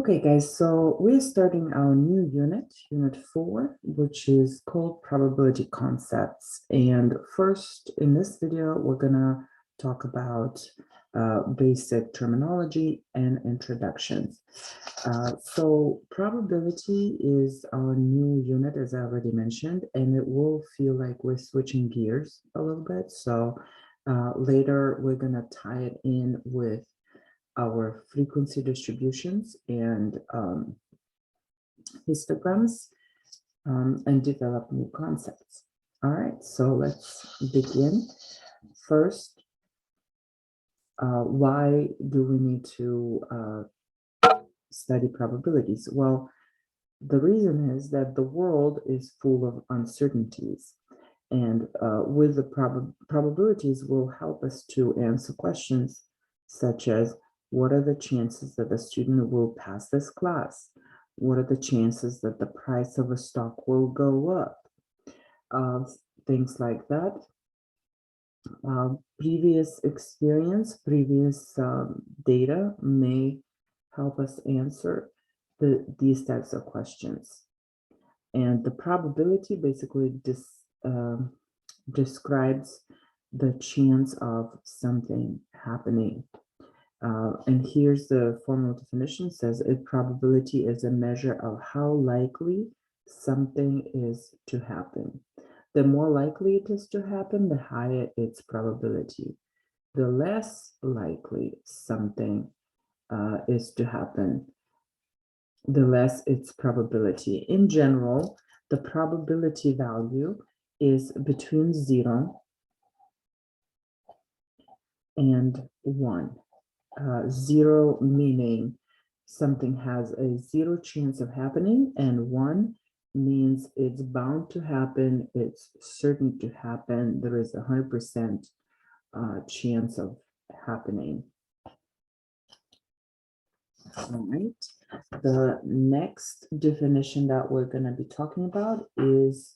Okay, guys, so we're starting our new unit, Unit 4, which is called Probability Concepts. And first, in this video, we're gonna talk about basic terminology and introductions. So probability is our new unit, as I already mentioned, and it will feel like we're switching gears a little bit. So later, we're gonna tie it in with our frequency distributions and histograms and develop new concepts. All right, so let's begin. First, why do we need to study probabilities? Well, the reason is that the world is full of uncertainties, and with the probabilities will help us to answer questions such as, what are the chances that the student will pass this class? What are the chances that the price of a stock will go up? Things like that. Previous experience, previous data may help us answer these types of questions. And the probability basically describes the chance of something happening. And here's the formal definition. Says a probability is a measure of how likely something is to happen. The more likely it is to happen, the higher its probability. The less likely something is to happen, the less its probability. In general, the probability value is between 0 and 1. 0 meaning something has a 0 chance of happening, and 1 means it's bound to happen, it's certain to happen, there is 100% chance of happening. All right, the next definition that we're going to be talking about is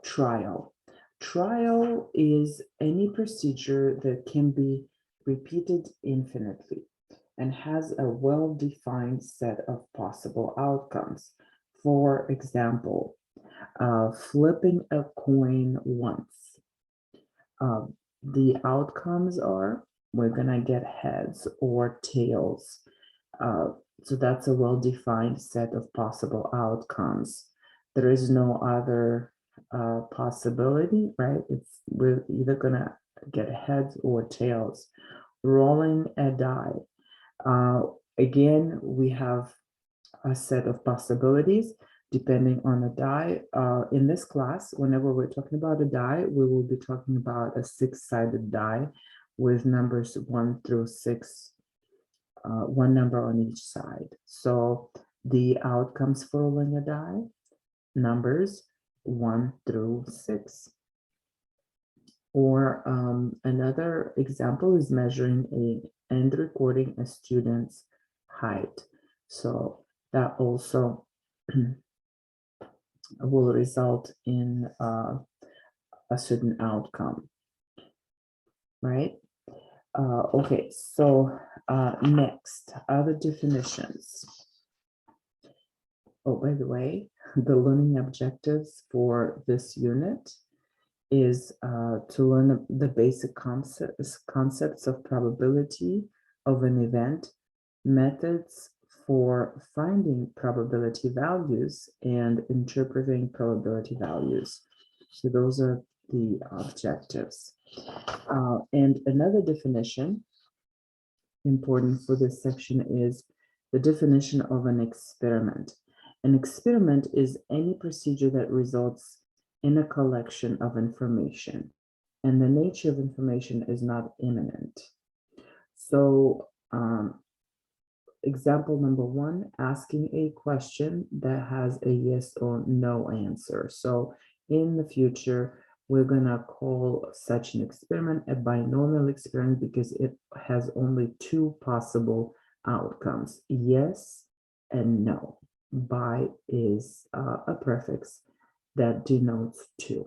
trial. Trial is any procedure that can be repeated infinitely and has a well-defined set of possible outcomes. For example, flipping a coin once. The outcomes are we're gonna get heads or tails. So that's a well-defined set of possible outcomes. There is no other possibility, right? We're either gonna get heads or tails. Rolling a die. Again, we have a set of possibilities depending on the die. In this class, whenever we're talking about a die, we will be talking about a 6-sided die with numbers 1 through 6, one number on each side. So the outcomes for rolling a die, numbers 1 through 6. Or another example is measuring and recording a student's height. So that also will result in a certain outcome, right? Okay, so next, other definitions. Oh, by the way, the learning objectives for this unit is to learn the basic concepts of probability of an event, methods for finding probability values, and interpreting probability values. So those are the objectives. And another definition important for this section is the definition of an experiment. An experiment is any procedure that results in a collection of information, and the nature of information is not imminent. So example number 1, asking a question that has a yes or no answer. So in the future, we're gonna call such an experiment a binomial experiment because it has only 2 possible outcomes, yes and no. Bi is a prefix that denotes 2.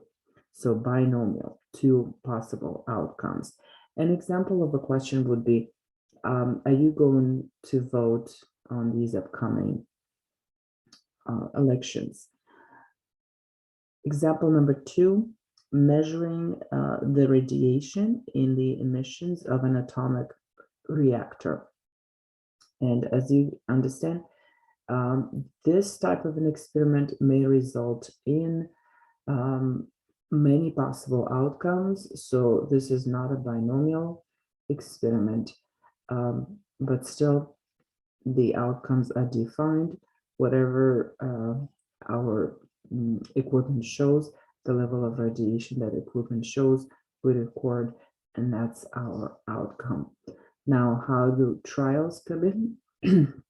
So binomial, 2 possible outcomes. An example of a question would be, Are you going to vote on these upcoming elections? Example number 2, measuring the radiation in the emissions of an atomic reactor. And as you understand, this type of an experiment may result in many possible outcomes. So this is not a binomial experiment, but still the outcomes are defined. Whatever our equipment shows, the level of radiation that equipment shows, we record, and that's our outcome. Now, how do trials come in?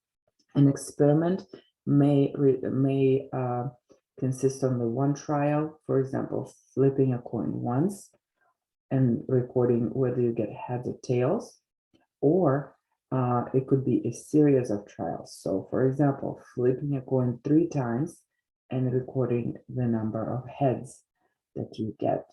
An experiment may consist of one trial, for example, flipping a coin once and recording whether you get heads or tails, or it could be a series of trials. So, for example, flipping a coin 3 times and recording the number of heads that you get.